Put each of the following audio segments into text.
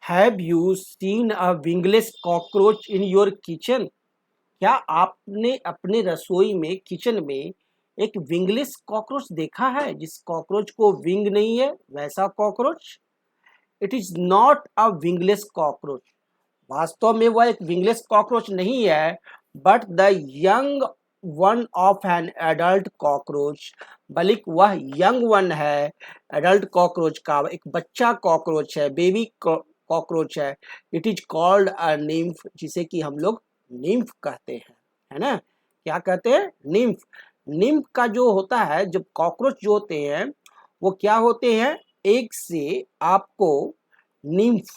Have you seen a wingless cockroach in your kitchen? क्या आपने अपने रसोई में, किचन में एक विंगलेस कॉकरोच देखा है, जिस कॉकरोच को विंग नहीं है, वैसा cockroach? It is not a wingless cockroach. वास्तव में वह एक विंगलेस कॉकरोच नहीं है, but the young one of an adult cockroach. बल्कि वह यंग वन है, एडल्ट कॉकरोच का एक बच्चा कॉकरोच है, बेबी कॉकरोच है। It is called a nymph, जिसे कि हम लोग निम्फ कहते हैं, है ना? क्या कहते हैं? निम्फ। निम्फ का जो होता है, जब कॉकरोच जो होते हैं वो क्या होते हैं, एग से आपको निम्फ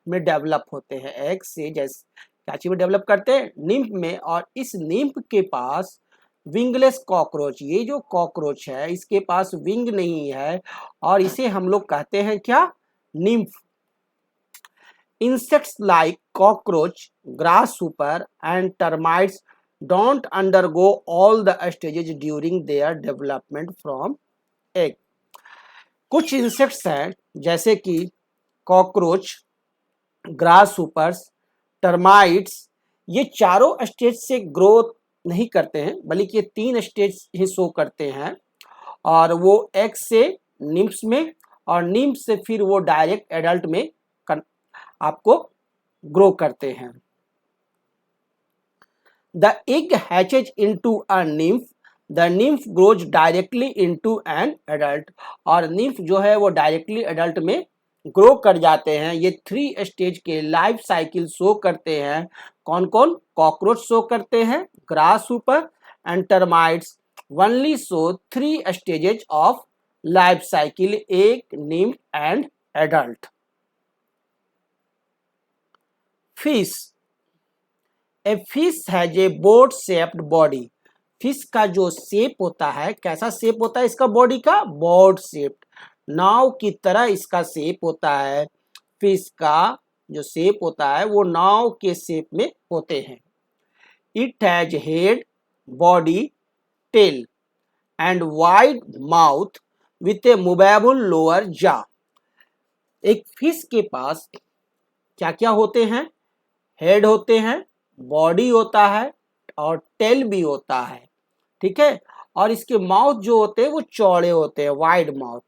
में डेवलप होते हैं। एग से जैसे काची में डेवलप करते हैं, निम्फ में। और इस निम्फ के पास विंगलेस कॉकरोच, ये जो कॉकरोच है इसके पास विंग नहीं है, और इसे हम लोग कहते हैं क्या? Nymph. Insects like cockroach, grasshopper, and termites don't undergo all the stages during their development from egg. कुछ इंसेक्ट्स हैं जैसे कि कॉकरोच, ग्रास सुपर्स, टर्माइट्स, ये चारों स्टेज से ग्रोथ नहीं करते हैं, बल्कि ये 3 स्टेज ही शो करते हैं। और वो एग से निम्फ्स में, और निम्फ से फिर वो डायरेक्ट एडल्ट में आपको ग्रो करते हैं। The egg hatches into a nymph. The nymph grows directly into an adult. और nymph जो है वो डायरेक्टली एडल्ट में ग्रो कर जाते हैं। ये 3 स्टेज के लाइफ साइकिल शो करते हैं। कौन कौन? कॉकरोच शो करते हैं, grass super and termites only show 3 stages of life cycle, egg, nymph and adult. Fish. A fish has a boat shaped body. Fish का जो शेप होता है, कैसा शेप होता है इसका बॉडी का? बोट शेप्ड, नाव की तरह इसका शेप होता है। फिश का जो शेप होता है वो नाव के शेप में होते हैं। It has head, body, tail and wide mouth with a movable lower jaw. एक फिश के पास क्या क्या होते हैं? हेड होते हैं, बॉडी होता है, और टेल भी होता है, ठीक है। और इसके माउथ जो होते हैं वो चौड़े होते हैं, वाइड माउथ,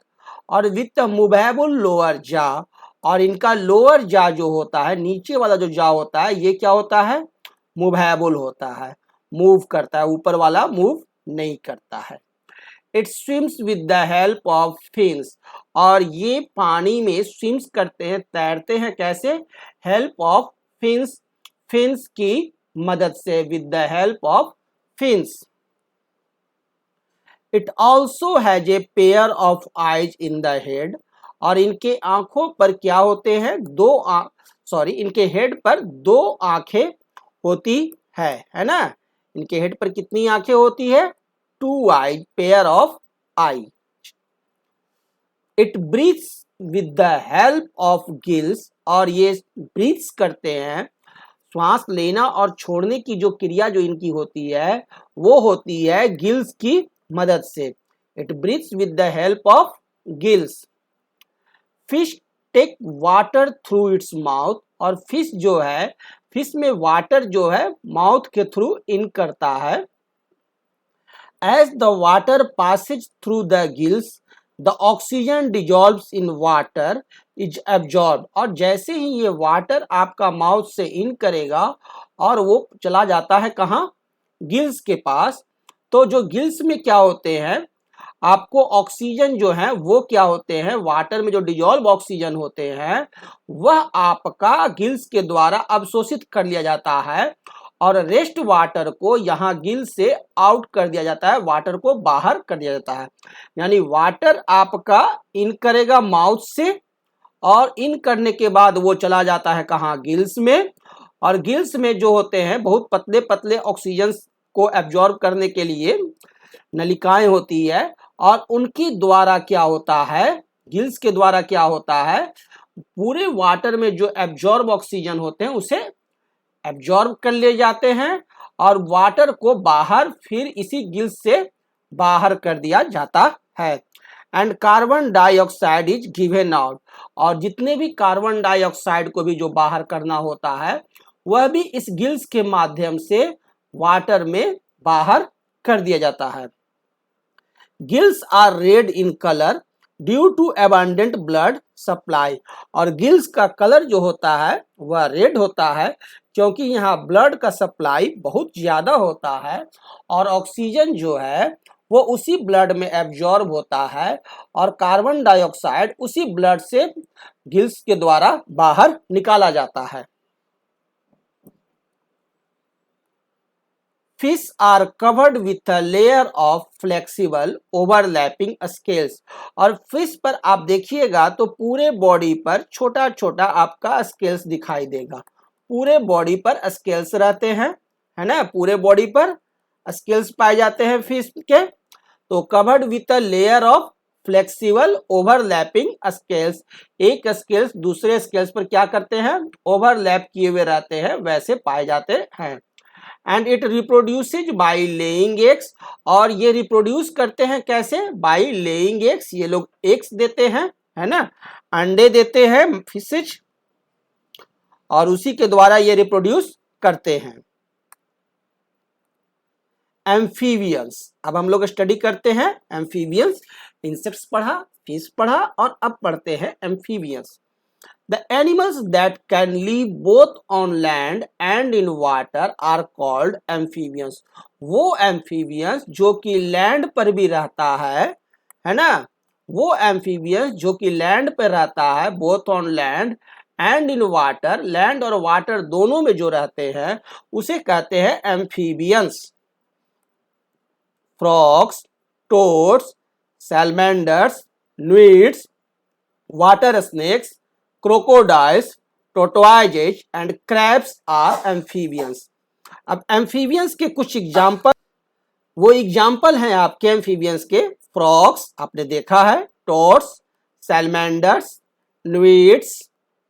और विथ मूवेबल लोअर जा। और इनका लोअर जा जो होता है, नीचे वाला जो जा होता है, ये क्या होता है? मूवेबल होता है, मूव करता है, ऊपर वाला मूव नहीं करता है। It swims with the help of fins. और ये पानी में स्विम्स करते हैं, तैरते हैं, कैसे? हेल्प ऑफ फिन्स, फिन्स की मदद से, with the help of fins. It also has a pair of eyes in the head. और इनके आंखों पर क्या होते हैं? इनके हेड पर 2 आंखें होती है ना? इनके हेड पर कितनी आंखें होती है? 2 eyes, pair of eye. It breathes with the help of gills. और ये ब्रीथ्स करते हैं, श्वास लेना और छोड़ने की जो क्रिया जो इनकी होती है वो होती है गिल्स की मदद से। It breathes with the help of gills. Fish take water through its mouth. और फिश जो है, फिश में वाटर जो है माउथ के थ्रू इन करता है। As the water passes through the gills, the oxygen dissolves in water is absorb. और जैसे ही ये वाटर आपका माउथ से इन करेगा और वो चला जाता है कहाँ? गिल्स के पास। तो जो गिल्स में क्या होते हैं, आपको ऑक्सीजन जो है वो क्या होते हैं? वाटर में जो डिजॉल्व ऑक्सीजन होते हैं वह आपका गिल्स के द्वारा अवशोषित कर लिया जाता है, और रेस्ट वाटर को यहाँ गिल से आउट कर दिया जाता है, वाटर को बाहर कर दिया जाता है। यानी वाटर आपका इन करेगा माउथ से, और इन करने के बाद वो चला जाता है कहाँ? गिल्स में। और गिल्स में जो होते हैं बहुत पतले पतले ऑक्सीजन को एब्जॉर्ब करने के लिए नलिकाएं होती है, और उनके द्वारा क्या होता है? गिल्स के द्वारा क्या होता है? पूरे वाटर में जो एब्जॉर्ब ऑक्सीजन होते हैं उसे एब्जॉर्ब कर ले जाते हैं, और वाटर को बाहर फिर इसी गिल्स से बाहर कर दिया जाता है। And carbon dioxide is given out, और जितने भी कार्बन डाइऑक्साइड को भी जो बाहर करना होता है वह भी इस गिल्स के माध्यम से वाटर में बाहर कर दिया जाता है। Gills are red in colour due to abundant blood supply, और गिल्स का कलर जो होता है वह रेड होता है क्योंकि यहाँ ब्लड का सप्लाई बहुत ज्यादा होता है और ऑक्सीजन जो है वो उसी ब्लड में एब्जॉर्ब होता है और कार्बन डाइऑक्साइड उसी ब्लड से गिल्स के द्वारा बाहर निकाला जाता है। Fish are covered with a layer of flexible overlapping scales, और फिश पर आप देखिएगा तो पूरे बॉडी पर छोटा छोटा आपका स्केल्स दिखाई देगा, पूरे बॉडी पर स्केल्स रहते हैं, है ना, पूरे बॉडी पर स्केल्स पाए जाते हैं फिश के। तो covered with a layer of flexible overlapping scales, एक स्केल्स दूसरे स्केल्स पर क्या करते हैं, ओवरलैप किए हुए रहते हैं, वैसे पाए जाते हैं। And it रिप्रोड्यूसेज by laying eggs, और ये रिप्रोड्यूस करते हैं कैसे, बाई लेइंग एग्स, ये लोग एग्स देते हैं, है ना, अंडे देते हैं फिशेज, और उसी के द्वारा ये रिप्रोड्यूस करते हैं। एम्फीबियंस, अब हम लोग स्टडी करते हैं एम्फीबियंस। इंसेक्ट्स पढ़ा, फिश पढ़ा, और अब पढ़ते हैं amphibians. The animals that can live both on land and in water are called amphibians. वो amphibians जो कि लैंड पर भी रहता है ना, वो amphibians जो कि लैंड पर रहता है, both on land and in water, land और वाटर दोनों में जो रहते हैं उसे कहते हैं amphibians. Frogs, toads, salamanders, newts, water snakes, crocodiles, tortoises and crabs are amphibians. अब amphibians के कुछ एग्जाम्पल, वो एग्जाम्पल हैं आपके एम्फीबियंस के, फ्रॉग्स आपने देखा है, toads, salamanders, newts,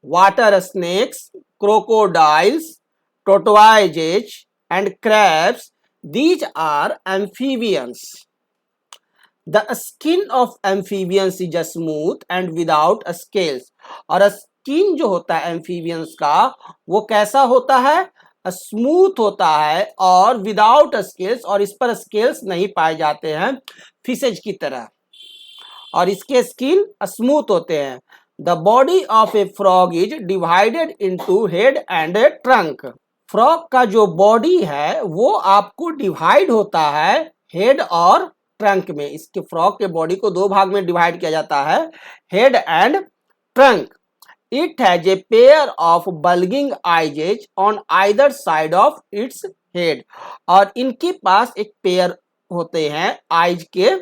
water snakes, crocodiles, tortoises and crabs, these are amphibians. The skin of amphibians is smooth and without scales, और स्किन जो होता है एम्फीबियंस का वो कैसा होता है, स्मूथ होता है और विदाउट स्केल्स, और इस पर स्केल्स नहीं पाए जाते हैं फिशेज की तरह, और इसके स्किन स्मूथ होते हैं। The body of A frog is divided into head and A trunk, frog का जो बॉडी है वो आपको डिवाइड होता है हेड और ट्रंक में। इसके फ्रॉग के बॉडी को दो भाग में डिवाइड किया जाता है, head and trunk. It has a pair of bulging eyes on either side of its head, और इनके पास एक पेयर होते हैं आइज के,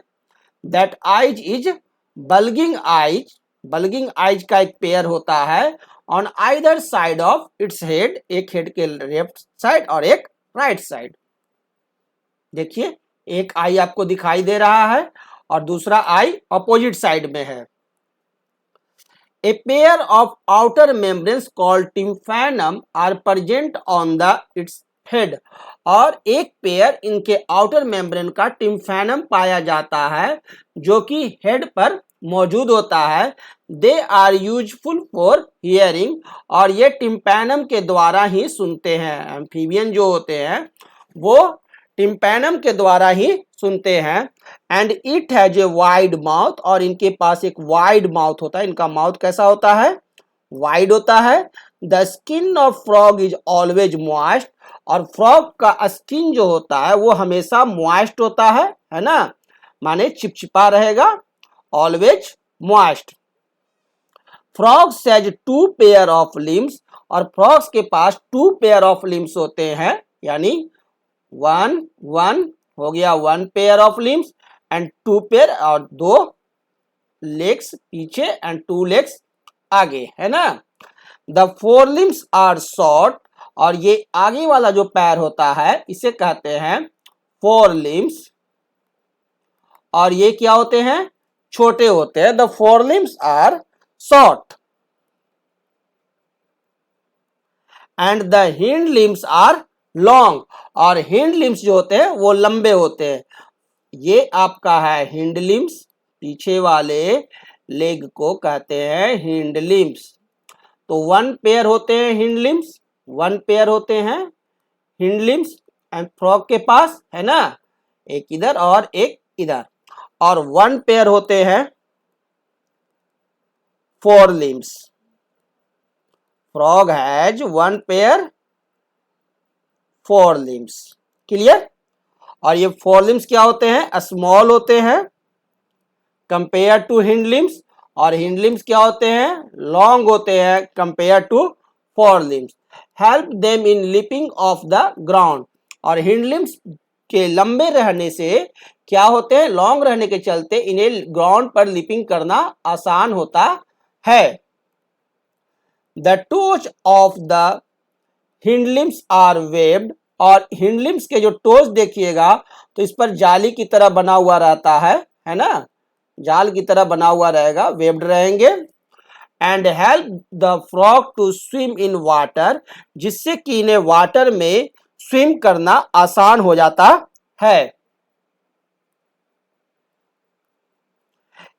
that eyes is bulging eyes, bulging eyes का एक पेयर होता है on either side of its head, एक हेड के लेफ्ट साइड और एक राइट साइड। देखिए एक आई आपको दिखाई दे रहा है और दूसरा आई अपोजिट साइड में है। A pair of outer membranes called tympanum are present on the its head, और एक पेयर इनके आउटर मेम्ब्रेन का टिम्फैनम पाया जाता है जो कि हेड पर मौजूद होता है। They are useful for hearing, और ये टिम्पैनम के द्वारा ही सुनते हैं, एम्फीबियन जो होते हैं वो टिम्पैनम के द्वारा ही सुनते हैं। And it has a wide mouth, और इनके पास एक वाइड माउथ होता है, इनका माउथ कैसा होता है, वाइड होता है। The skin of frog is always moist, और फ्रॉग का स्किन जो होता है वो हमेशा मॉइस्ट होता है ना, माने चिपचिपा रहेगा, always moist. Frogs has two pair of limbs, और फ्रॉग्स के पास टू पेयर ऑफ लिम्स होते हैं, यानी वन हो गया, one pair of limbs, and two pair, और दो लेग्स पीछे एंड टू लेग्स आगे, है ना। The fore limbs are short, और ये आगे वाला जो पैर होता है इसे कहते हैं फोर लिम्स, और ये क्या होते हैं, छोटे होते हैं। The fore limbs are short and the hind limbs are long, और हिंड लिम्स जो होते हैं वो लंबे होते हैं। ये आपका है हिंड लिम्स, पीछे वाले लेग को कहते हैं हिंड लिम्स। तो वन पेयर होते हैं हिंड लिम्स, वन पेयर होते हैं हिंड लिम्स एंड फ्रॉग के पास, है ना, एक इधर और एक इधर, और वन पेयर होते हैं fore limbs. Frog has one pair four limbs. Clear? और ये फोर लिम्स क्या होते हैं? स्मॉल होते हैं कंपेयर टू हिंड लिम्स, और हिंड लिम्स क्या होते हैं? लॉन्ग होते हैं compare to fore limbs. Help them in leaping of the ground. और हिंड लिम्स के लंबे रहने से क्या होते हैं? लॉन्ग रहने के चलते इन्हें ग्राउंड पर लिपिंग करना आसान होता है। The toes of the hind limbs are webbed. और हिंड लिम्स के जो टोज देखिएगा तो इस पर जाली की तरह बना हुआ रहता है ना, जाल की तरह बना हुआ रहेगा, वेब्ड रहेंगे। And help the frog to swim in water, जिससे कि इन्हें वाटर में स्विम करना आसान हो जाता है।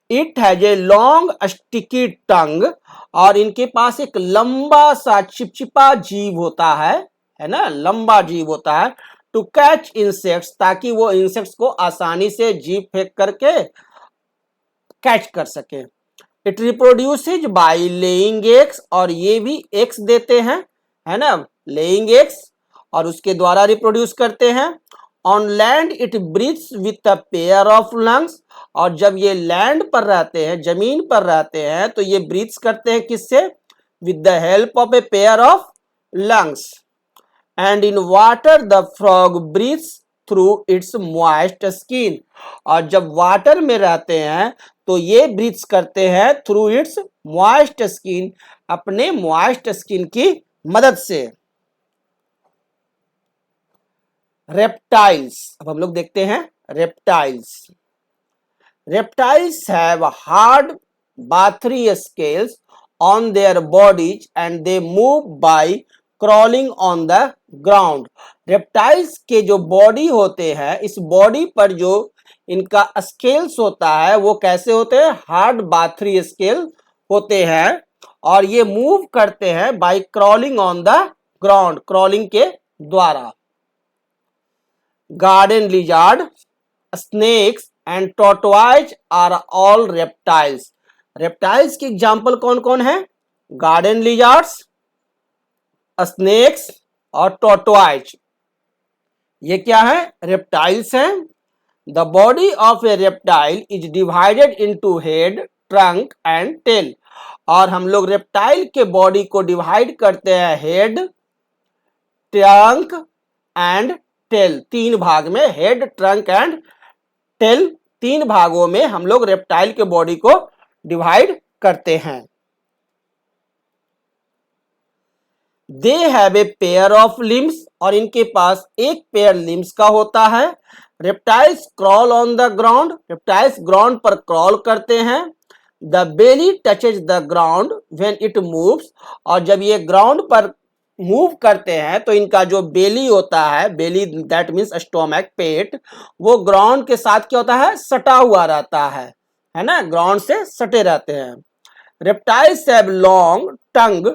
It has a long sticky tongue. और इनके पास एक लंबा सा चिपचिपा जीभ होता है ना, लंबा जीभ होता है। टू कैच इंसेक्ट्स, ताकि वो इंसेक्ट्स को आसानी से जीभ फेंक करके कैच कर सके। It रिप्रोड्यूसेज by laying eggs. और ये भी एग्स देते हैं, है ना, लेइंग एग्स, और उसके द्वारा रिप्रोड्यूस करते हैं। On land it breathes with a pair of lungs. और जब ये लैंड पर रहते हैं, जमीन पर रहते हैं, तो ये ब्रीथ्स करते हैं किससे? With the help of a pair of lungs. And in water the frog breathes through its moist skin. और जब वाटर में रहते हैं तो ये ब्रीथ्स करते हैं थ्रू इट्स मॉइस्ट स्किन, अपने मॉइस्ट स्किन की मदद से। रेप्टाइल्स, अब हम लोग देखते हैं reptiles. Reptiles have hard Bathory scales on their bodies and they move by crawling on the ground. Reptiles के जो बॉडी होते हैं, इस बॉडी पर जो इनका स्केल्स होता है वो कैसे होते हैं? हार्ड बाथरी स्केल होते हैं, और ये मूव करते हैं by crawling on the ground, crawling के द्वारा। Garden lizard, snakes and tortoise are all reptiles. Reptiles के एग्जाम्पल कौन कौन है? गार्डन लिजार्ड्स, स्नेक्स और टॉर्टोइज। ये क्या है? रेप्टाइल्स हैं। The body of a reptile is divided into head, trunk and tail. और हम लोग रेप्टाइल के बॉडी को डिवाइड करते हैं हेड, ट्रंक एंड टेल, तीन भाग में। हेड, ट्रंक एंड टेल, तीन भागों में हम लोग रेप्टाइल के बॉडी को डिवाइड करते हैं। They have a pair of limbs. और इनके पास एक पेयर लिम्स का होता है। Reptiles crawl on the ground. Reptiles ground पर क्रॉल करते हैं। The belly touches the ground when it moves. और जब ये ग्राउंड पर मूव करते हैं तो इनका जो बेली होता है, बेली दैट मीन्स स्टोमक, पेट, वो ग्राउंड के साथ क्या होता है? सटा हुआ रहता है ना, ग्राउंड से सटे रहते हैं। Reptiles have long tongue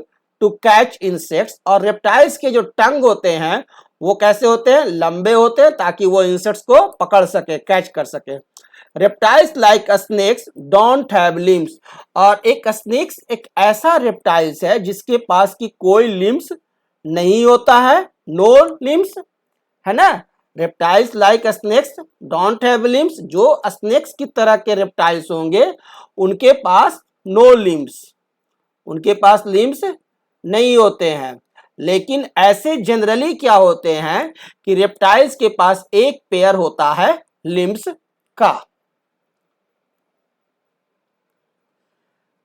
to catch insects. और रेप्टाइल्स के जो टंग होते हैं वो कैसे होते हैं? लंबे होते हैं, ताकि वो इंसेक्ट्स को पकड़ सके, कैच कर सके। Reptiles like snakes don't have limbs. और एक स्नेक्स एक ऐसा रेप्टाइल्स है जिसके पास की कोई लिम्स नहीं होता है, नो लिम्स, है ना। Reptiles like snakes don't have limbs. जो स्नेक्स की तरह के रेप्टाइल्स होंगे उनके पास नो लिम्स, उनके पास लिम्स नहीं होते हैं। लेकिन ऐसे जनरली क्या होते हैं कि रेप्टाइल्स के पास एक पेयर होता है लिम्स का।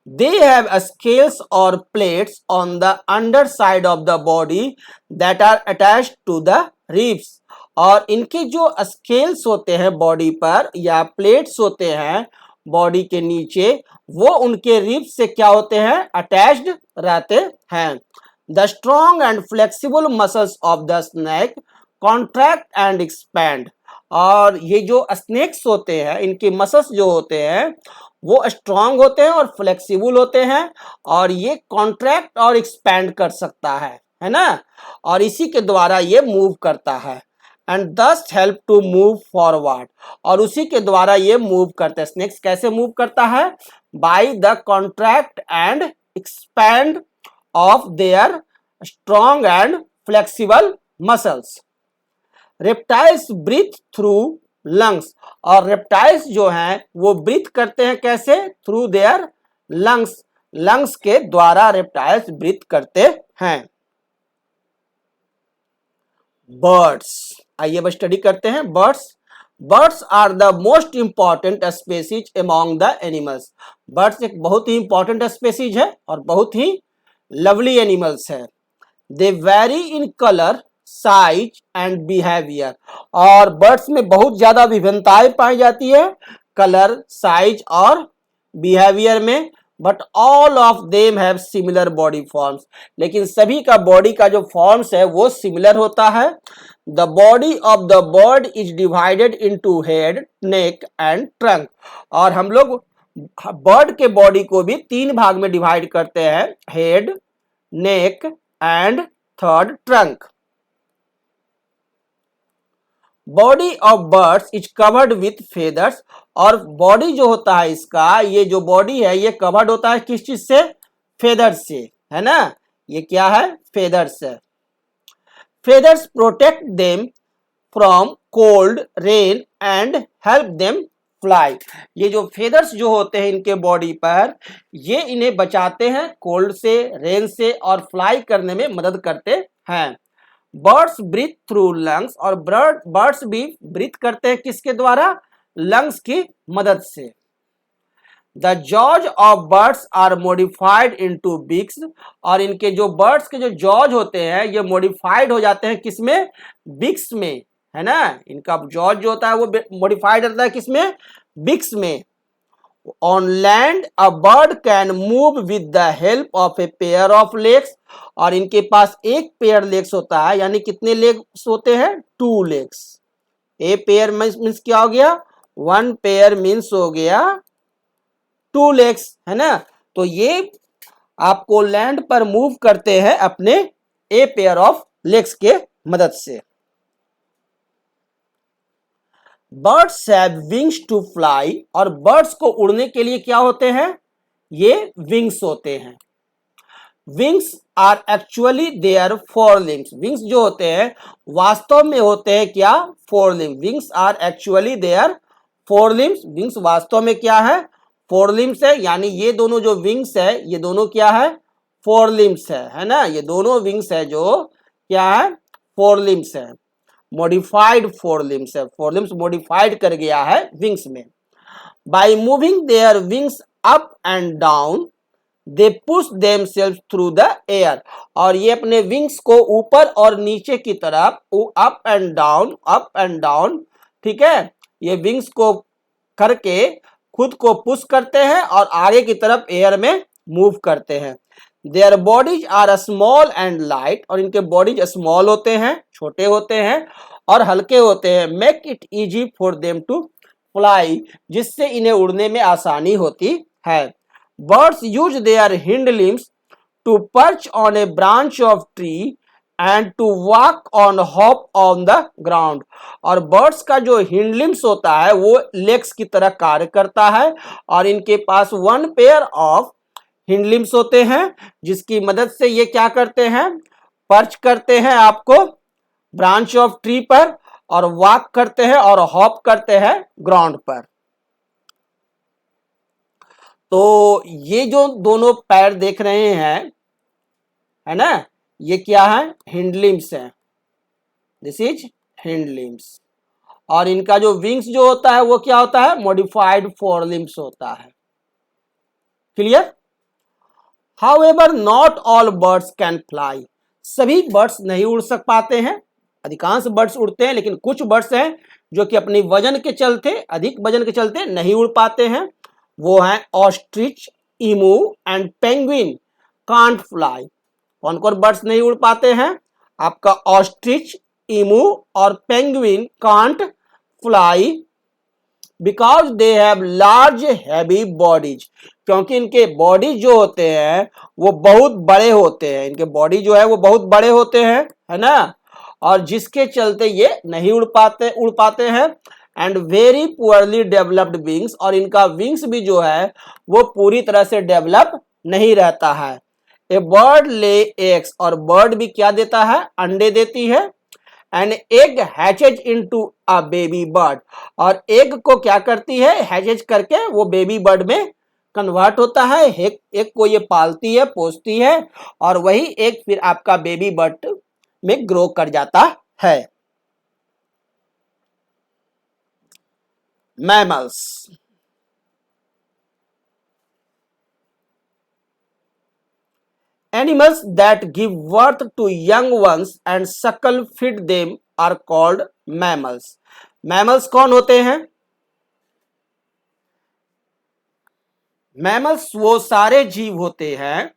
They have scales or plates on the underside of the body that are attached to the ribs. और इनके जो स्केल्स होते हैं बॉडी पर, या प्लेट्स होते हैं बॉडी के नीचे, वो उनके रिब्स से क्या होते हैं? अटैच्ड रहते हैं। The strong and flexible muscles of the snake contract and expand. और ये जो स्नेक्स होते हैं इनके मसल्स जो होते हैं वो स्ट्रांग होते हैं और फ्लेक्सिबल होते हैं और ये कॉन्ट्रैक्ट और एक्सपैंड कर सकता है ना, और इसी के द्वारा ये मूव करता है एंड दस हेल्प टू मूव फॉरवर्ड, और उसी के द्वारा ये मूव करता है। स्नेक्स कैसे मूव करता है? By the contract and expand of their strong and flexible muscles. Reptiles breathe through lungs, और रेप्टाइल्स जो हैं वो ब्रीथ करते हैं कैसे? थ्रू देयर लंग्स, लंग्स के द्वारा रेप्टाइल्स ब्रीथ करते हैं। बर्ड्स, आइए अब स्टडी करते हैं birds. Birds are the most important species among the animals. Birds एक बहुत ही इंपॉर्टेंट स्पेसीज है और बहुत ही लवली एनिमल्स है। They vary in colour, size and behaviour, और बर्ड्स में बहुत ज्यादा विभिन्नताएं पाई जाती है कलर, साइज और बिहेवियर में। But all of them have similar body forms, लेकिन सभी का बॉडी का जो फॉर्म्स है वो सिमिलर होता है। The body of the bird is divided into head, neck and trunk, और हम लोग बर्ड के बॉडी को भी 3 भाग में डिवाइड करते हैं, head, neck and third trunk. Body of birds is covered with feathers, और बॉडी जो होता है इसका, ये जो बॉडी है ये कवर्ड होता है किस चीज से? फेदर्स से, है ना, ये क्या है? फेदर्स है। Feathers protect them from cold, rain and help them fly. ये जो फेदर्स जो होते हैं इनके बॉडी पर, ये इन्हें बचाते हैं कोल्ड से, रेन से और फ्लाई करने में मदद करते हैं। बर्ड्स ब्रीथ थ्रू लंग्स, और बर्ड्स भी ब्रीथ करते हैं किसके द्वारा? लंग्स की मदद से। The jaws of birds are modified into beaks, और इनके जो बर्ड्स के जो जॉज होते हैं ये मॉडिफाइड हो जाते हैं किसमें? बिक्स में, है ना। इनका जॉज जो होता है वो मॉडिफाइड होता है किसमें? बिक्स में। On land, a bird can move with the help of a pair of legs, और इनके पास एक पेयर लेग्स होता है, यानी कितने लेग्स होते हैं? 2 लेग्स। ए पेयर मीन्स क्या हो गया? 1 पेयर मीन्स हो गया 2 लेग्स, है ना। तो ये आपको लैंड पर मूव करते हैं अपने ए पेयर ऑफ लेग्स के मदद से। Birds have wings to fly, और बर्ड्स को उड़ने के लिए क्या होते हैं? ये विंग्स होते हैं। Wings are actually their 4 limbs, wings जो होते हैं वास्तव में होते हैं क्या? 4 limbs. Wings are actually their 4 limbs, wings वास्तव में क्या है? 4 लिम्स है, यानी ये दोनों जो विंग्स है ये दोनों क्या है? 4 लिम्स है ना। ये दोनों विंग्स है जो क्या है? 4 लिम्स है। मॉडिफाइड 4 लिम्स है, 4 लिम्स मॉडिफाइड कर गया है विंग्स में। By moving their wings up and down they push themselves through the air, और ये अपने विंग्स को ऊपर और नीचे की तरफ अप एंड डाउन, ठीक है, ये विंग्स को करके खुद को पुश करते हैं और आगे की तरफ एयर में मूव करते हैं। Their bodies are small and light, और इनके बॉडीज स्मॉल होते हैं, छोटे होते हैं और हल्के होते हैं। Make it easy for them to fly, जिससे इन्हें उड़ने में आसानी होती है। Birds use their hind limbs to perch on a branch of tree and to walk on hop on the ground, और बर्ड्स का जो हिंड लिम्स होता है वो लेग्स की तरह कार्य करता है, और इनके पास 1 पेयर ऑफ हिंड लिम्स होते हैं जिसकी मदद से ये क्या करते हैं? पर्च करते हैं आपको ब्रांच ऑफ ट्री पर, और वॉक करते हैं और हॉप करते हैं ग्राउंड पर। तो ये जो दोनों पैर देख रहे हैं, है ना, ये क्या है? हिंड लिम्स है। दिस इज हिंड लिम्स, और इनका जो विंग्स जो होता है वो क्या होता है? मॉडिफाइड 4 लिम्स होता है। Clear? However, not all birds can fly. सभी बर्ड्स नहीं उड़ सक पाते हैं, अधिकांश बर्ड्स उड़ते हैं, लेकिन कुछ बर्ड्स हैं जो कि अपनी वजन के चलते, अधिक वजन के चलते नहीं उड़ पाते हैं। वो हैं ostrich, emu and penguin can't fly. कौन कौन बर्ड्स नहीं उड़ पाते हैं? आपका ऑस्ट्रिच, ईमू और penguin can't fly because they have large heavy bodies, क्योंकि इनके बॉडी जो होते हैं वो बहुत बड़े होते हैं, इनके बॉडी जो है वो बहुत बड़े होते हैं, है ना, और जिसके चलते ये नहीं उड़ पाते हैं। And very poorly developed wings, और इनका विंग्स भी जो है वो पूरी तरह से डेवलप नहीं रहता है। ए बर्ड ले एग्स, और बर्ड भी क्या देता है, अंडे देती है। And egg hatches into a baby bird, और एग को क्या करती है, हैचेज करके वो बेबी बर्ड में कन्वर्ट होता है। एक को ये पालती है, पोसती है, और वही एक फिर आपका बेबी बर्ड में ग्रो कर जाता है। Mammals, animals that give birth to young ones and suckle feed them are called mammals. mammals कौन होते हैं? mammals वो सारे जीव होते हैं,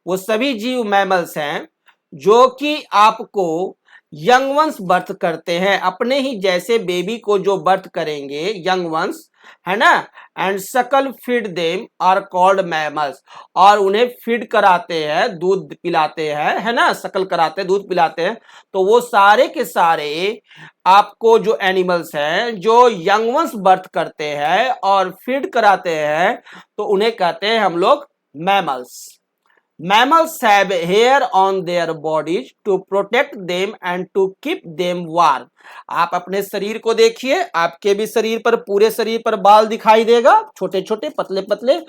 वो सभी जीव मैमल्स हैं जो कि आपको यंग वंस बर्थ करते हैं, अपने ही जैसे बेबी को जो बर्थ करेंगे यंग वंस, है ना। And suckle feed them are called mammals, और उन्हें फीड कराते हैं, दूध पिलाते हैं, है ना, सकल कराते हैं, दूध पिलाते हैं। तो वो सारे के सारे आपको जो एनिमल्स हैं जो यंग वंस बर्थ करते हैं और फीड कराते हैं, तो उन्हें कहते हैं हम लोग mammals. Mammals have hair on their bodies to protect them and to keep them warm. आप अपने शरीर को देखिए, आपके भी शरीर पर, पूरे शरीर पर बाल दिखाई देगा, छोटे छोटे पतले पतले।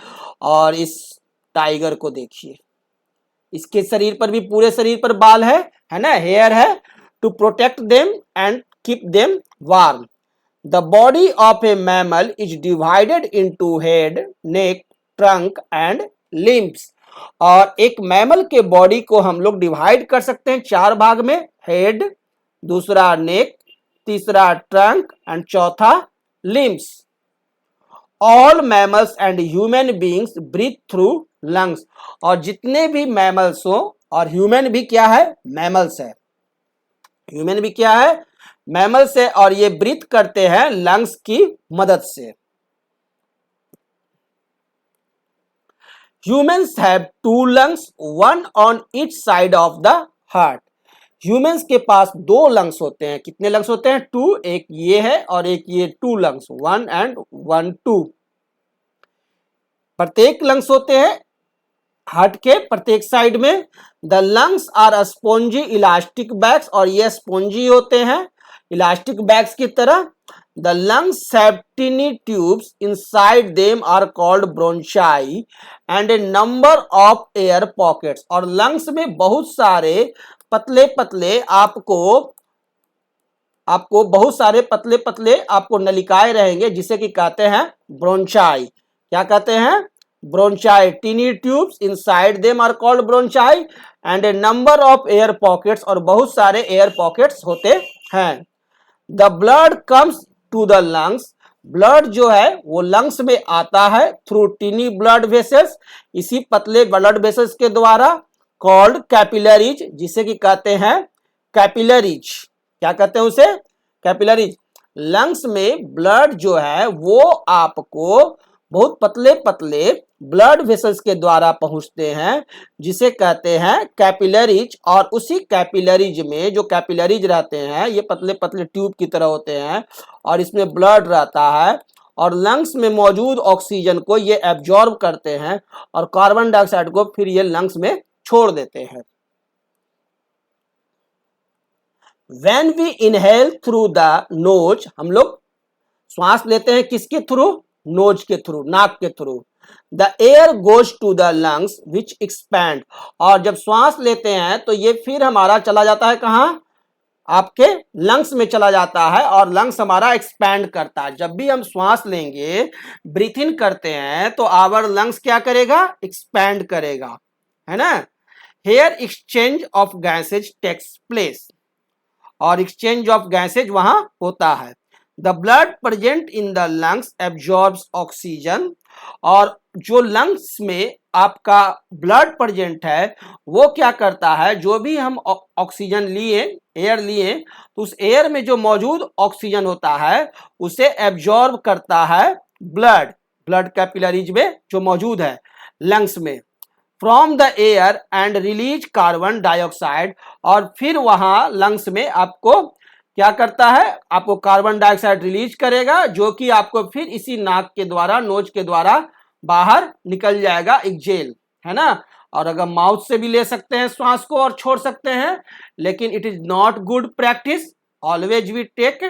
और इस टाइगर को देखिए, इसके शरीर पर भी, पूरे शरीर पर बाल है ना, हेयर है। To protect them and keep them warm. The body of a mammal is divided into head, neck, trunk and limbs. और एक मैमल के बॉडी को हम लोग डिवाइड कर सकते हैं 4 भाग में, हेड, दूसरा नेक, तीसरा ट्रंक एंड चौथा limbs. All mammals and human beings breathe through lungs, और जितने भी मैमल्स हो, और ह्यूमन भी क्या है, मैमल्स है, ह्यूमन भी क्या है, मैमल्स है, और ये ब्रीथ करते हैं लंग्स की मदद से। Humans have 2 lungs, one on each side of the heart. Humans के पास 2 लंग्स होते हैं। कितने लंग्स होते हैं? 2, एक ये है और एक ये 2 लंग्स, 1 and 1 2। प्रत्येक लंग्स होते हैं हार्ट के प्रत्येक साइड में। The lungs are spongy elastic bags, और ये स्पॉन्जी होते हैं इलास्टिक बैग्स की तरह। The lungs have tiny tubes inside them are called bronchi and a number of air pockets, और लंग्स में बहुत सारे पतले पतले आपको बहुत सारे पतले पतले आपको नलिकाएं रहेंगे, जिसे कि कहते हैं ब्रोंचाई। क्या कहते हैं? Bronchi. Tiny tubes inside them are called bronchi and a number of air pockets, और बहुत सारे एयर पॉकेट्स होते हैं। The blood comes to the lungs, blood जो है वो लंग्स में आता है थ्रू टीनी ब्लड वेसल्स, इसी पतले ब्लड वेसल्स के द्वारा, कॉल्ड कैपिलरीज, जिसे कि कहते हैं कैपिलरीज। क्या कहते हैं उसे? कैपिलरीज। लंग्स में ब्लड जो है वो आपको बहुत पतले पतले ब्लड वेसल्स के द्वारा पहुंचते हैं, जिसे कहते हैं कैपिलरीज। और उसी कैपिलरीज में जो कैपिलरीज रहते हैं ये पतले पतले ट्यूब की तरह होते हैं, और इसमें ब्लड रहता है, और लंग्स में मौजूद ऑक्सीजन को ये एब्जॉर्ब करते हैं, और कार्बन डाइऑक्साइड को फिर ये लंग्स में छोड़ देते हैं। When we inhale through the nose, हम लोग श्वास लेते हैं किसके थ्रू? नोज के थ्रू, नाक के through. The air goes to the lungs which expand, और जब श्वास लेते हैं तो ये फिर हमारा चला जाता है कहाँ? आपके लंग्स में चला जाता है, और लंग्स हमारा एक्सपैंड करता है। जब भी हम श्वास लेंगे, ब्रीथ इन करते हैं, तो आवर लंग्स क्या करेगा? एक्सपैंड करेगा, है ना। Here exchange of gases takes place, और एक्सचेंज ऑफ गैसेज वहां होता है। The blood present in the lungs absorbs oxygen, और जो लंग्स में आपका ब्लड प्रेजेंट है वो क्या करता है, जो भी हम ऑक्सीजन लिए, एयर लिए, तो उस एयर में जो मौजूद ऑक्सीजन होता है उसे एब्जॉर्ब करता है ब्लड कैपिलरीज में जो मौजूद है लंग्स में, from the air and release carbon dioxide, और फिर वहां लंग्स में आपको क्या करता है, आपको कार्बन डाइऑक्साइड रिलीज करेगा, जो कि आपको फिर इसी नाक के द्वारा, नोज के द्वारा बाहर निकल जाएगा, एक्सेल, है ना। और अगर माउथ से भी ले सकते हैं श्वास को और छोड़ सकते हैं, लेकिन it is not good practice, always we take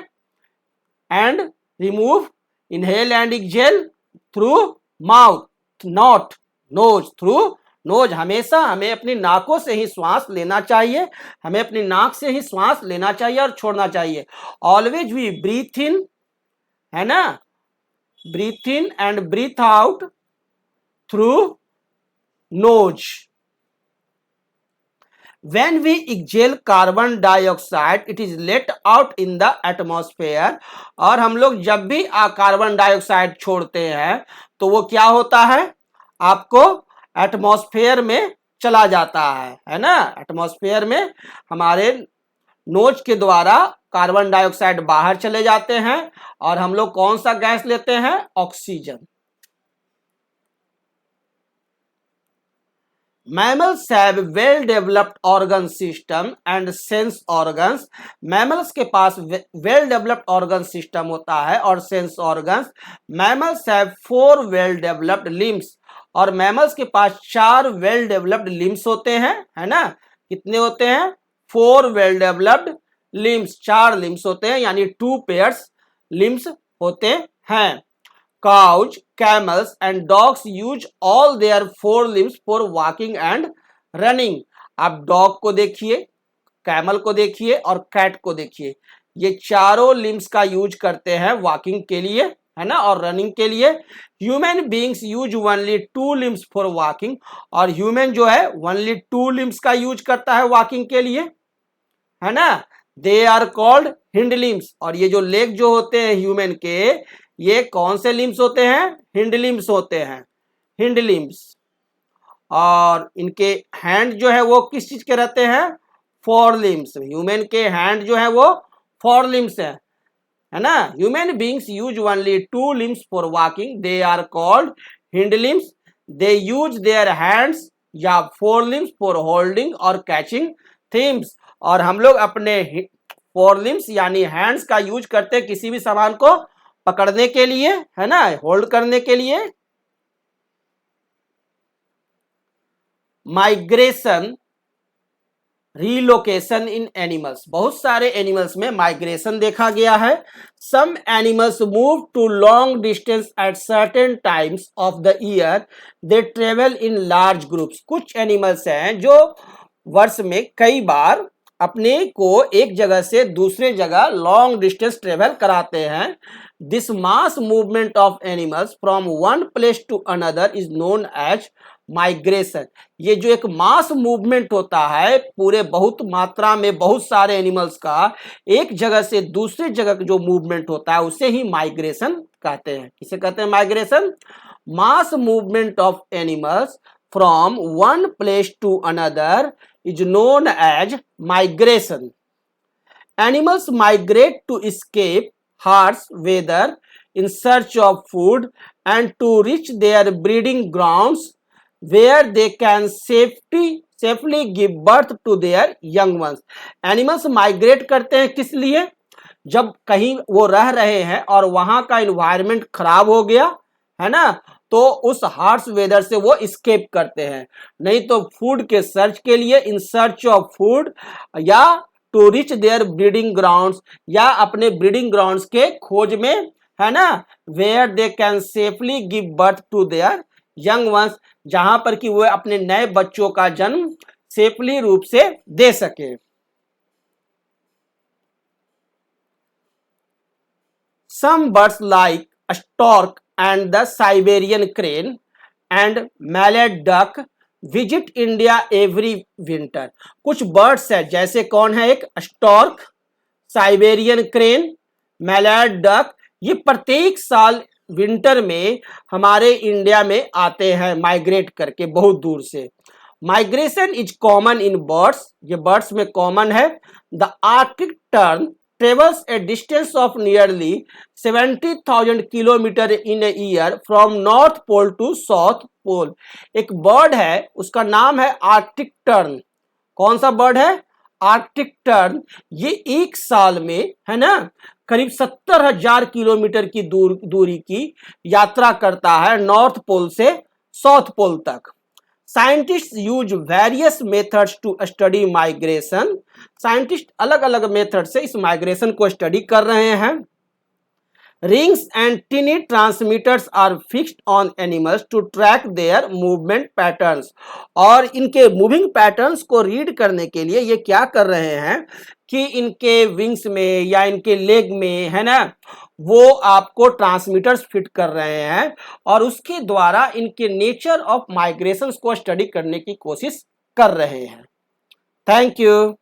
and remove, inhale and exhale through mouth, not nose, through nose. हमेशा हमें अपनी नाकों से ही श्वास लेना चाहिए, हमें अपनी नाक से ही श्वास लेना चाहिए और छोड़ना चाहिए। ऑलवेज वी ब्रीथ इन, है ना, breathe in and breathe out through nose. When we exhale carbon dioxide, it is let out in the atmosphere, और हम लोग जब भी कार्बन डाइऑक्साइड छोड़ते हैं तो वो क्या होता है, आपको एटमॉस्फेयर में चला जाता है ना। एटमॉस्फेयर में हमारे नोज के द्वारा कार्बन डाइऑक्साइड बाहर चले जाते हैं और हम लोग कौन सा गैस लेते हैं, oxygen. Mammals have well developed organ system and sense organs. Mammals के पास well developed organ system होता है और sense organs. Mammals have 4 well developed limbs, और mammals के पास 4 well developed limbs होते हैं, है ना। कितने होते हैं, 4 well developed limbs, 4 limbs होते हैं, यानी 2 pairs limbs होते हैं। Cows, camels and dogs use all their 4 limbs for walking and running. आप डॉग को देखिए, कैमल को देखिए और कैट को देखिए, ये चारों लिम्स का यूज करते हैं वॉकिंग के लिए, है ना, और रनिंग के लिए। Human beings use only 2 limbs for walking, और ह्यूमन जो है ओनली 2 लिम्स का यूज करता है वॉकिंग के लिए, है ना। They are called hind limbs, और ये जो लेग जो होते हैं ह्यूमन के, ये कौन से लिम्स होते हैं, हिंड लिम्स होते हैं, हिंड लिम्स। और इनके हैंड जो है वो किस चीज के रहते हैं, फोर लिम्स। ह्यूमन के हैंड जो है वो 4 लिम्स है ना। Human beings use only 2 limbs for walking, they are called hind limbs. They use their hands या 4 लिम्स फॉर होल्डिंग और कैचिंग थिंग्स, और हम लोग अपने 4 लिम्स यानी हैंड्स का यूज करते हैं किसी भी सामान को पकड़ने के लिए, है ना, होल्ड करने के लिए। माइग्रेशन, रीलोकेशन इन एनिमल्स, बहुत सारे एनिमल्स में माइग्रेशन देखा गया है। Some animals move to long distance at certain times of the year, they travel in large groups. कुछ एनिमल्स हैं जो वर्ष में कई बार अपने को एक जगह से दूसरे जगह लॉन्ग डिस्टेंस ट्रेवल कराते हैं। This mass movement of animals from one place to another is known as migration. ये जो एक मास मूवमेंट होता है, पूरे बहुत मात्रा में बहुत सारे एनिमल्स का एक जगह से दूसरे जगह जो मूवमेंट होता है उसे ही माइग्रेशन कहते हैं। किसे कहते हैं, migration. Mass movement of animals from one place to another is known as migration. Animals migrate to escape harsh weather in search of food and to reach their breeding grounds where they can safely give birth to their young ones. Animals migrate करते हैं किस लिए, जब कहीं वो रह रहे हैं और वहां का environment खराब हो गया, है ना, तो उस हार्श वेदर से वो स्केप करते हैं, नहीं तो फूड के सर्च के लिए, इन सर्च ऑफ फूड, या to reach their breeding grounds, या अपने ब्रीडिंग ग्राउंड्स के खोज में, है ना, where they can safely give birth to their young ones, जहां पर कि वो अपने नए बच्चों का जन्म सेफली रूप से दे सके। Some birds like stork and the Siberian crane and mallard duck visit India every winter. कुछ बर्ड्स है, जैसे कौन है, एक स्टॉर्क, साइबेरियन क्रेन, मैलाड डक, ये प्रत्येक साल विंटर में हमारे इंडिया में आते हैं माइग्रेट करके बहुत दूर से। Migration is common in birds, ये बर्ड्स में कॉमन है। The Arctic tern travels a distance of nearly 70,000 kilometre in a year from north pole to south pole. एक बर्ड है, उसका नाम है आर्कटिक टर्न। कौन सा बर्ड है? Arctic tern. ये एक साल में, है ना, करीब 70,000 किलोमीटर की दूरी की यात्रा करता है नॉर्थ पोल से साउथ पोल तक। Scientist use various methods to study migration. Scientist अलग अलग मेथड से इस माइग्रेशन को स्टडी कर रहे हैं। Rings and tiny transmitters are fixed on animals to track their movement patterns। और इनके मूविंग पैटर्न्स को रीड करने के लिए ये क्या कर रहे हैं कि इनके विंग्स में या इनके लेग में, है ना, वो आपको ट्रांसमीटर्स फिट कर रहे हैं और उसके द्वारा इनके नेचर ऑफ माइग्रेशंस को स्टडी करने की कोशिश कर रहे हैं। Thank you.